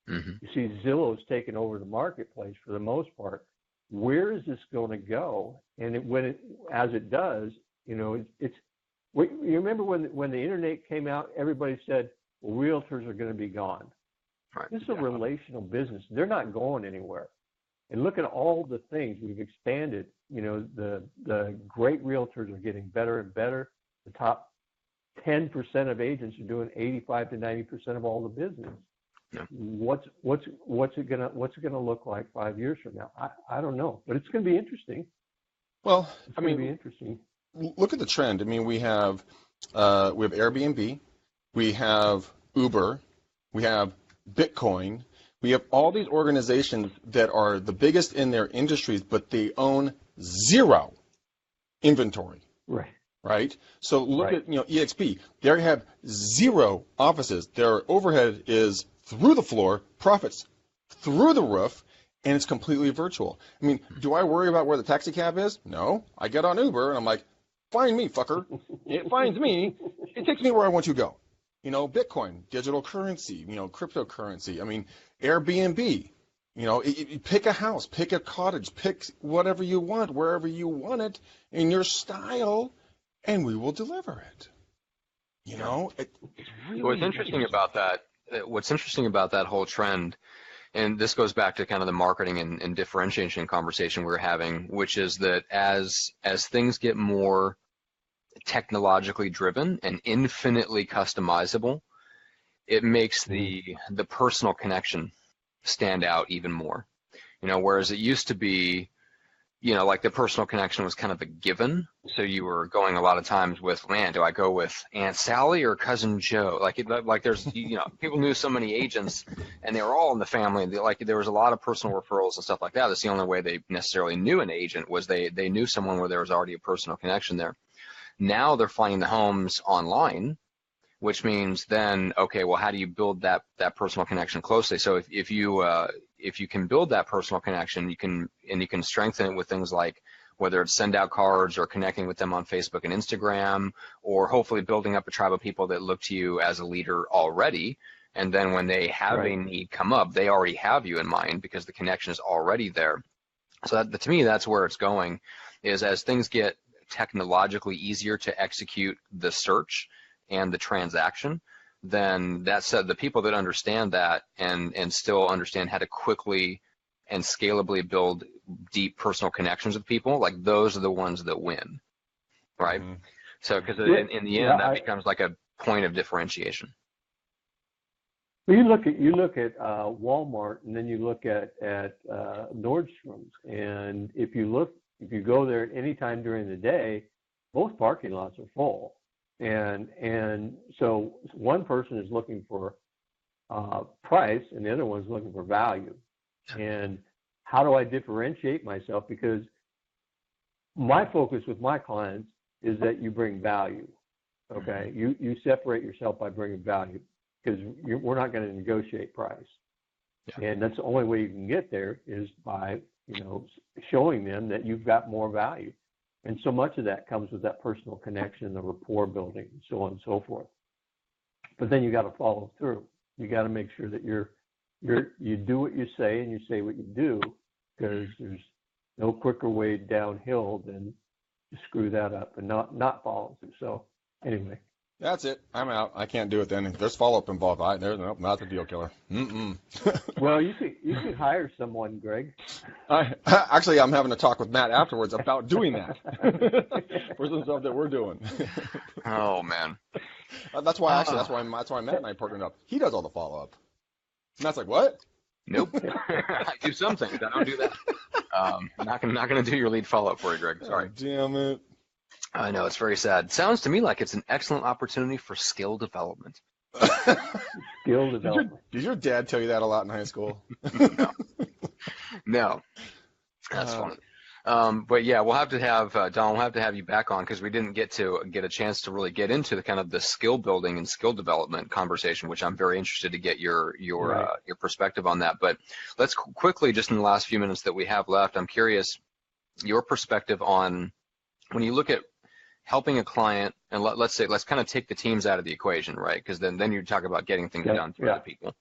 You see Zillow's taking over the marketplace for the most part. Where is this going to go? And as it does, it's. You remember when the internet came out, everybody said, well, realtors are going to be gone. Right. This is a relational business. They're not going anywhere. And look at all the things we've expanded. The great realtors are getting better and better. The top 10% of agents are doing 85 to 90% of all the business. Yeah. What's it gonna look like 5 years from now? I don't know, but it's going to be interesting. Well, it's going to be interesting. Look at the trend. I mean, we have Airbnb, we have Uber, we have Bitcoin, we have all these organizations that are the biggest in their industries, but they own zero inventory. Right? So look at EXP. They have zero offices. Their overhead is through the floor, profits through the roof, and it's completely virtual. I mean, do I worry about where the taxi cab is? No. I get on Uber, and I'm like, find me, fucker. It finds me. It takes me where I want to go. Bitcoin, digital currency, cryptocurrency. I mean, Airbnb. Pick a house, pick a cottage, pick whatever you want, wherever you want it, in your style, and we will deliver it. It's really What's interesting about that whole trend, and this goes back to kind of the marketing and differentiation conversation we were having, which is that as things get more technologically driven and infinitely customizable, it makes the personal connection stand out even more. Whereas it used to be, like the personal connection was kind of a given. So you were going a lot of times with, man, do I go with Aunt Sally or Cousin Joe? Like there's, people knew so many agents and they were all in the family. There was a lot of personal referrals and stuff like that. That's the only way they necessarily knew an agent, was they knew someone where there was already a personal connection there. Now they're finding the homes online, which means then, okay, well, how do you build that personal connection closely? So if you can build that personal connection, you can strengthen it with things like whether it's send out cards or connecting with them on Facebook and Instagram, or hopefully building up a tribe of people that look to you as a leader already. And then when they have a need come up, they already have you in mind because the connection is already there. So to me, that's where it's going, is as things get technologically easier to execute the search and the transaction, then that said, the people that understand that and still understand how to quickly and scalably build deep personal connections with people, like those are the ones that win, right? Mm-hmm. So because in the end, that becomes like a point of differentiation. Well, you look at Walmart, and then you look at Nordstrom's, and if you go there at any time during the day, both parking lots are full. And so one person is looking for price and the other one's looking for value. And how do I differentiate myself? Because my focus with my clients is that you bring value. Okay, you separate yourself by bringing value, because we're not going to negotiate price. Yeah. And that's the only way you can get there is by showing them that you've got more value. And so much of that comes with that personal connection, the rapport building, and so on and so forth. But then you got to follow through. You got to make sure that you do what you say and you say what you do, because there's no quicker way downhill than to screw that up and not follow through. So anyway. That's it. I'm out. I can't do it then. There's follow-up involved. Nope, not the deal killer. Well, you could hire someone, Greg. Actually, I'm having a talk with Matt afterwards about doing that for some stuff that we're doing. Oh man. That's why Matt and I partnered up. He does all the follow-up. And Matt's like, what? Nope. I do some things. I don't do that. I'm not gonna do your lead follow-up for you, Greg. Sorry. Oh, damn it. I know, it's very sad. Sounds to me like it's an excellent opportunity for skill development. Skill development. Did your dad tell you that a lot in high school? No. That's funny. But yeah, we'll have to have Don. We'll have to have you back on, because we didn't get a chance to really get into the kind of the skill building and skill development conversation, which I'm very interested to get your perspective on that. But let's quickly, just in the last few minutes that we have left, I'm curious your perspective on when you look at helping a client, and let's kind of take the teams out of the equation, right? Because then you talk about getting things done through other people.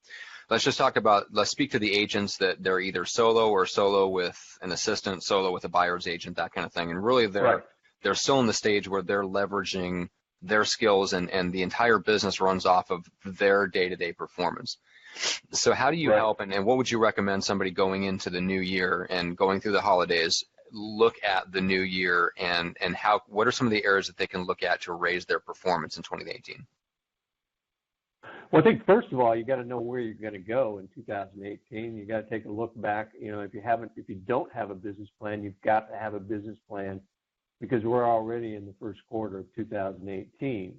Let's speak to the agents that they're either solo with an assistant, solo with a buyer's agent, that kind of thing. And really they're still in the stage where they're leveraging their skills and the entire business runs off of their day-to-day performance. So how do you help, and what would you recommend somebody going into the new year and going through the holidays look at the new year, and what are some of the areas that they can look at to raise their performance in 2018? Well, I think first of all, you got to know where you're going to go in 2018. You got to take a look back. If you don't have a business plan, you've got to have a business plan, because we're already in the first quarter of 2018.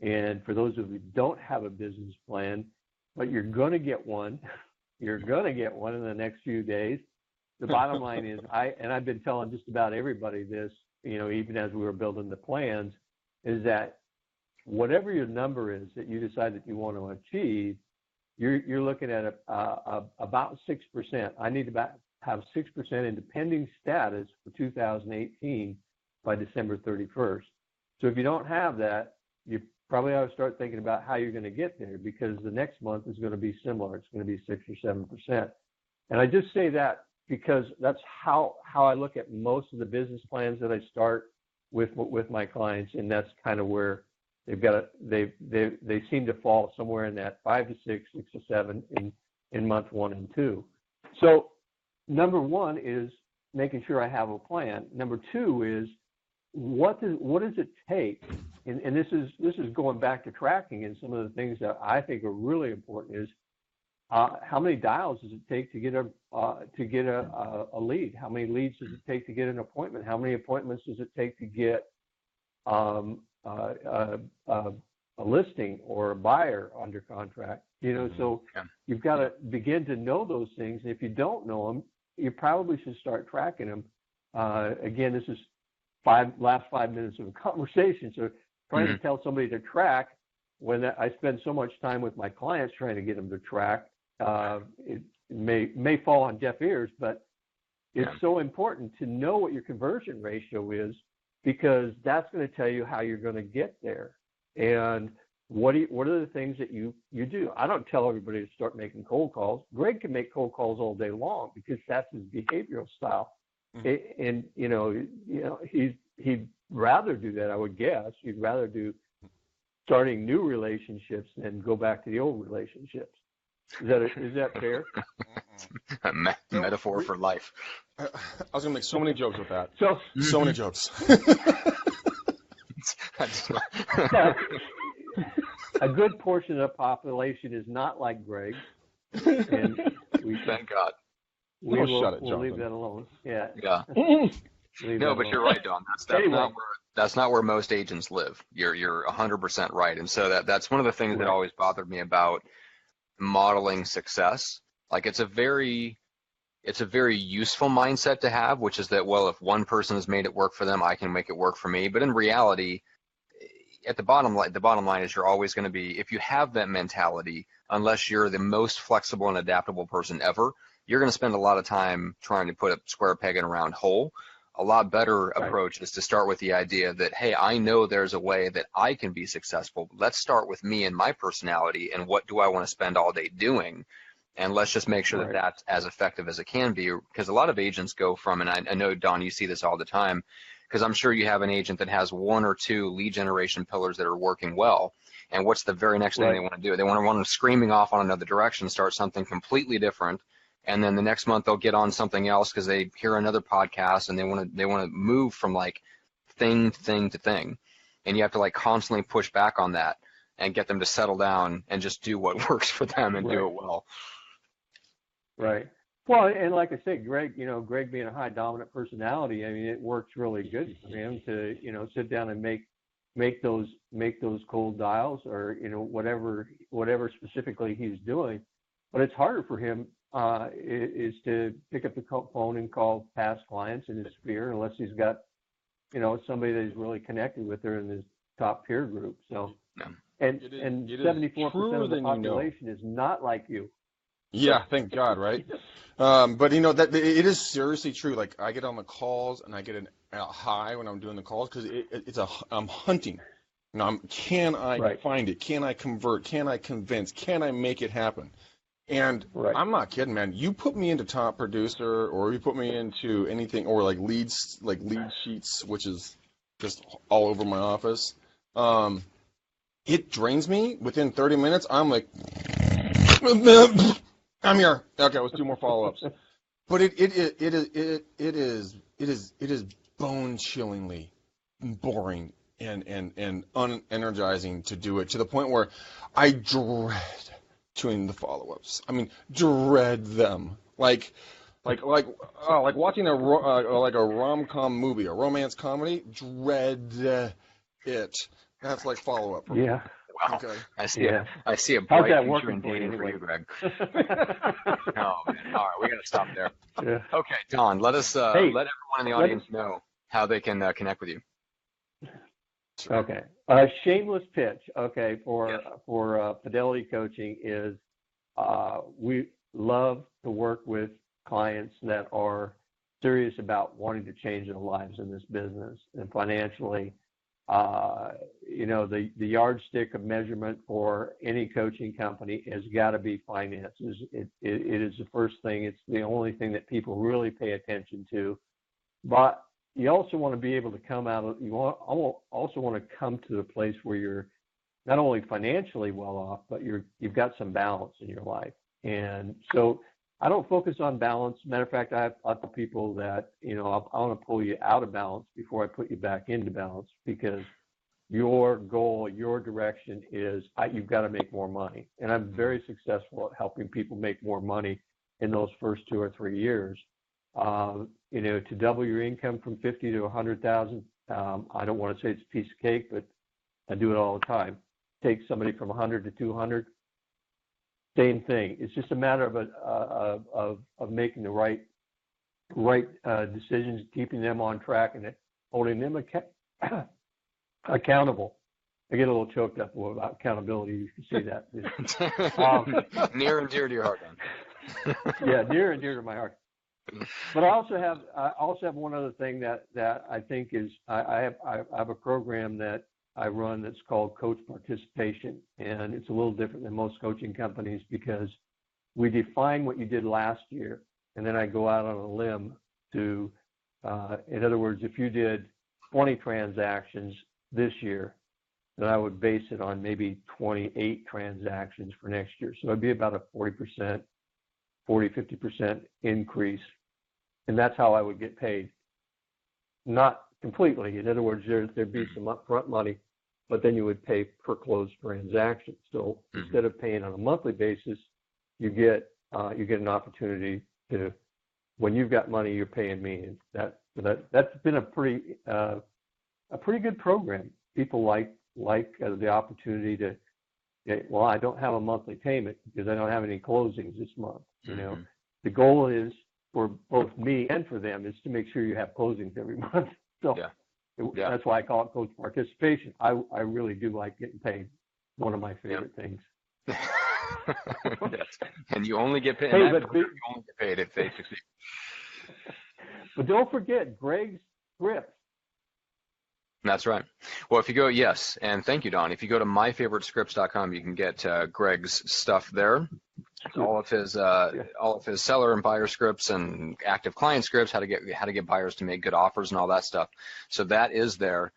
And for those of you who don't have a business plan, but you're going to get one, in the next few days. The bottom line is, I've been telling just about everybody this, even as we were building the plans, is that whatever your number is that you decide that you want to achieve, you're looking at about 6%. I need to have 6% in pending status for 2018 by December 31st. So if you don't have that, probably ought to start thinking about how you're going to get there, because the next month is going to be similar. It's going to be 6 or 7%. And I just say that because that's how I look at most of the business plans that I start with my clients, and that's kind of where they seem to fall somewhere in that 5 to 6, 6 to 7 in month 1 and 2. So number one is making sure I have a plan. Number two is what does it take? And this is going back to tracking, and some of the things that I think are really important is how many dials does it take to get a lead? How many leads does it take to get an appointment? How many appointments does it take to get a listing or a buyer under contract? So you've got to begin to know those things. And if you don't know them, you probably should start tracking them. Again, this is last 5 minutes of a conversation. So trying to tell somebody to track when I spend so much time with my clients trying to get them to track, it may fall on deaf ears, but it's so important to know what your conversion ratio is, because that's going to tell you how you're going to get there. And what are the things that you do? I don't tell everybody to start making cold calls. Greg can make cold calls all day long because that's his behavioral style. And he'd rather do that, I would guess. He'd rather do starting new relationships than go back to the old relationships. Is that fair? A metaphor for life. I was going to make so many jokes with that. So many jokes. A good portion of the population is not like Greg, and thank God. We'll leave that alone. Yeah. No, but you're right, Don. That's not where most agents live. You're 100% right, and so that's one of the things that always bothered me about modeling success. Like it's a very useful mindset to have, which is that, well, if one person has made it work for them, I can make it work for me. But in reality, at the bottom line is you're always going to be, if you have that mentality, unless you're the most flexible and adaptable person ever, you're going to spend a lot of time trying to put a square peg in a round hole. A lot better approach is to start with the idea that, hey, I know there's a way that I can be successful. Let's start with me and my personality, and what do I want to spend all day doing? And let's just make sure that that's as effective as it can be, because a lot of agents go from, and I know, Don, you see this all the time, because I'm sure you have an agent that has 1 or 2 lead generation pillars that are working well. And what's the very next thing they want to do? They want to screaming off on another direction, start something completely different. And then the next month they'll get on something else because they hear another podcast, and they want to move from like thing to thing. And you have to like constantly push back on that and get them to settle down and just do what works for them and do it well. Right. Well, and like I said, Greg being a high dominant personality, I mean, it works really good for him to, sit down and make those cold dials, or, whatever specifically he's doing. But it's harder for him is to pick up the phone and call past clients in his sphere, unless he's got, somebody that he's really connected with there in his top peer group. So, and 74% of the population is not like you. Yeah, thank God, right? But that it is seriously true. Like I get on the calls and I get a high when I'm doing the calls, because I'm hunting. Can I find it? Can I convert? Can I convince? Can I make it happen? And I'm not kidding, man. You put me into top producer, or you put me into anything, or like lead sheets, which is just all over my office. It drains me within 30 minutes. I'm like, I'm here. Okay, let's do more follow-ups. But it is bone-chillingly boring and unenergizing to do it, to the point where I dread doing the follow-ups. I mean, dread them. Like watching a rom-com movie, a romance comedy. Dread it. That's like follow-up for me. Yeah. Wow. Okay. I see a How's bright that future working in dating for anyway? you, Greg. Oh, man. All right, we got to stop there. Yeah. Okay, Don, let everyone in the audience know how they can connect with you. Okay. Shameless pitch. Okay, for Fidelity Coaching is we love to work with clients that are serious about wanting to change their lives in this business and financially. The yardstick of measurement for any coaching company has got to be finances. It is the first thing. It's the only thing that people really pay attention to. But you also want to be able to also want to come to a place where you're not only financially well off, but you've got some balance in your life. And so I don't focus on balance. Matter of fact, I have lots of people that, I want to pull you out of balance before I put you back into balance, because your goal, your direction is you've got to make more money. And I'm very successful at helping people make more money in those first 2 or 3 years. To double your income from 50 to 100,000. I don't want to say it's a piece of cake, but I do it all the time. Take somebody from 100 to 200. Same thing. It's just a matter of making the right decisions, keeping them on track, and holding them accountable. I get a little choked up about accountability. You can see that. Near and dear to your heart, then. Yeah, near and dear to my heart. But I also have one other thing that I think is I have a program that I run that's called Coach Participation, and it's a little different than most coaching companies because we define what you did last year, and then I go out on a limb to, in other words, if you did 20 transactions this year, then I would base it on maybe 28 transactions for next year. So it'd be about a 40%, 50% increase, and that's how I would get paid. Not completely. In other words, there'd be some upfront money, but then you would pay per closed transaction. So instead of paying on a monthly basis, you get an opportunity to, when you've got money, you're paying me. And that's been a pretty good program. People like the opportunity to. Well, I don't have a monthly payment because I don't have any closings this month. The goal is for both me and for them is to make sure you have closings every month. So. Yeah. That's why I call it Coach Participation. I really do like getting paid. One of my favorite things. And you only get paid. Hey, you only get paid if they succeed. But don't forget Greg's script. That's right. Well, if you go, yes, and thank you, Don. If you go to myfavoritescripts.com, you can get Greg's stuff there. All of his seller and buyer scripts and active client scripts, how to get buyers to make good offers and all that stuff. So that is there.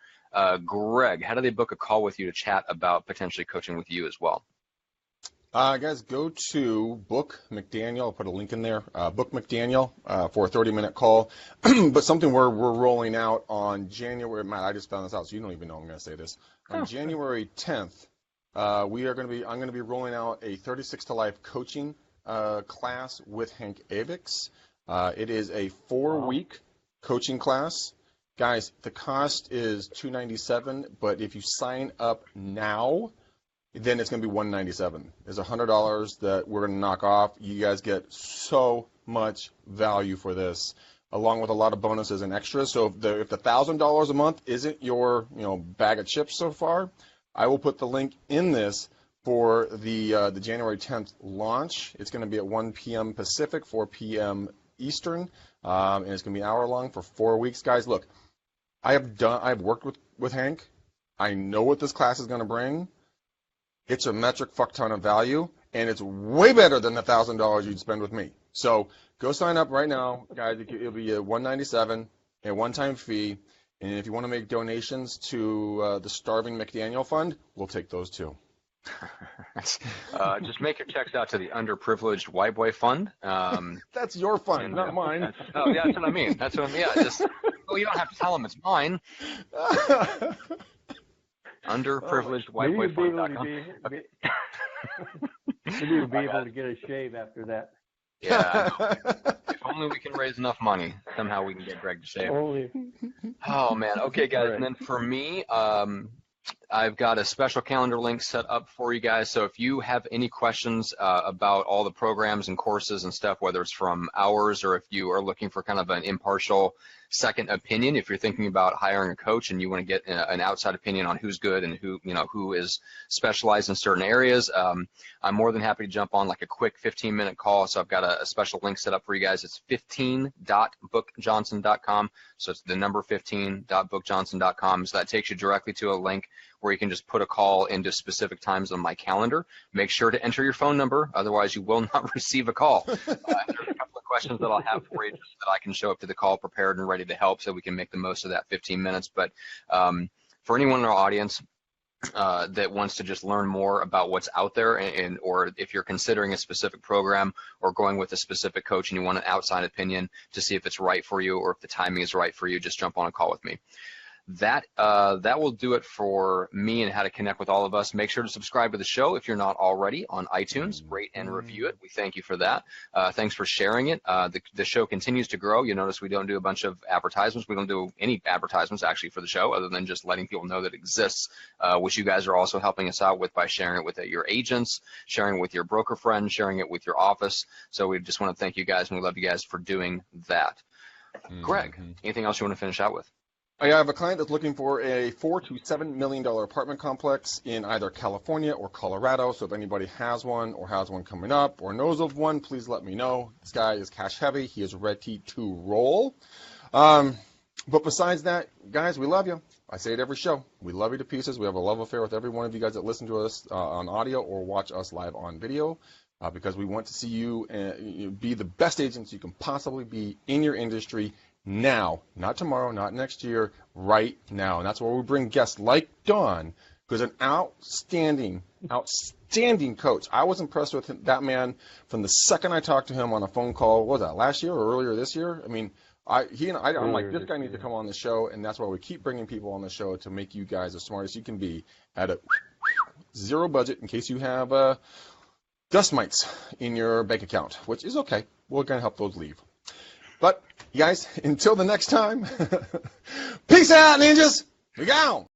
Greg, how do they book a call with you to chat about potentially coaching with you as well? Guys, go to Book McDaniel. I'll put a link in there. Book McDaniel for a 30-minute call. But something we're rolling out on January. Matt, I just found this out, so you don't even know I'm going to say this. On January 10th, I'm going to be rolling out a 36 to Life coaching class with Hank Avix. It is a 4-week coaching class. Guys, the cost is $297, but if you sign up now, then it's going to be $197. There's $100 that we're going to knock off. You guys get so much value for this, along with a lot of bonuses and extras. So if the $1,000 a month isn't your bag of chips so far, I will put the link in this for the January 10th launch. It's going to be at 1 p.m. Pacific, 4 p.m. Eastern, and it's going to be an hour long for 4 weeks. Guys, look, I've worked with Hank. I know what this class is going to bring. It's a metric fuck ton of value, and it's way better than the $1,000 you'd spend with me. So go sign up right now, guys. It'll be a $197, a one-time fee, and if you want to make donations to the Starving McDaniel Fund, we'll take those too. Just make your checks out to the Underprivileged White Boy Fund. That's your fund, not mine. Yeah, that's what I mean. That's what I mean. Yeah, you don't have to tell them it's mine. Underprivileged White Boy Fund.com. Maybe you'll be able to get a shave after that. Yeah. If only we can raise enough money. Somehow we can get Greg to shave. Oh, man. Okay, guys. Right. And then for me, I've got a special calendar link set up for you guys. So if you have any questions about all the programs and courses and stuff, whether it's from ours or if you are looking for kind of an impartial second opinion, if you're thinking about hiring a coach and you want to get an outside opinion on who's good and who is specialized in certain areas, I'm more than happy to jump on like a quick 15-minute call. So I've got a special link set up for you guys. It's 15.bookjohnson.com. So it's the number 15.bookjohnson.com. So that takes you directly to a link where you can just put a call into specific times on my calendar. Make sure to enter your phone number, otherwise you will not receive a call. There's a couple of questions that I'll have for you just so that I can show up to the call prepared and ready to help so we can make the most of that 15 minutes. But for anyone in our audience that wants to just learn more about what's out there, or if you're considering a specific program or going with a specific coach and you want an outside opinion to see if it's right for you or if the timing is right for you, just jump on a call with me. That will do it for me and how to connect with all of us. Make sure to subscribe to the show if you're not already on iTunes. Rate and review it. We thank you for that. Thanks for sharing it. The show continues to grow. You notice we don't do a bunch of advertisements. We don't do any advertisements actually for the show other than just letting people know that it exists, which you guys are also helping us out with by sharing it with your agents, sharing it with your broker friends, sharing it with your office. So we just want to thank you guys, and we love you guys for doing that. Greg, anything else you want to finish out with? I have a client that's looking for a $4 to $7 million apartment complex in either California or Colorado. So if anybody has one or has one coming up or knows of one, please let me know. This guy is cash heavy. He is ready to roll. But besides that, guys, we love you. I say it every show. We love you to pieces. We have a love affair with every one of you guys that listen to us on audio or watch us live on video because we want to see you be the best agents you can possibly be in your industry now, not tomorrow, not next year, right now. And that's where we bring guests like Don, who's an outstanding coach. I was impressed with that man from the second I talked to him on a phone call. What was that, last year or earlier this year? I mean, I'm like, this guy needs to come on the show, and that's why we keep bringing people on the show to make you guys as smart as you can be at a zero budget in case you have dust mites in your bank account, which is okay. We're going to help those leave. But, you guys, until the next time, peace out, ninjas. We gone.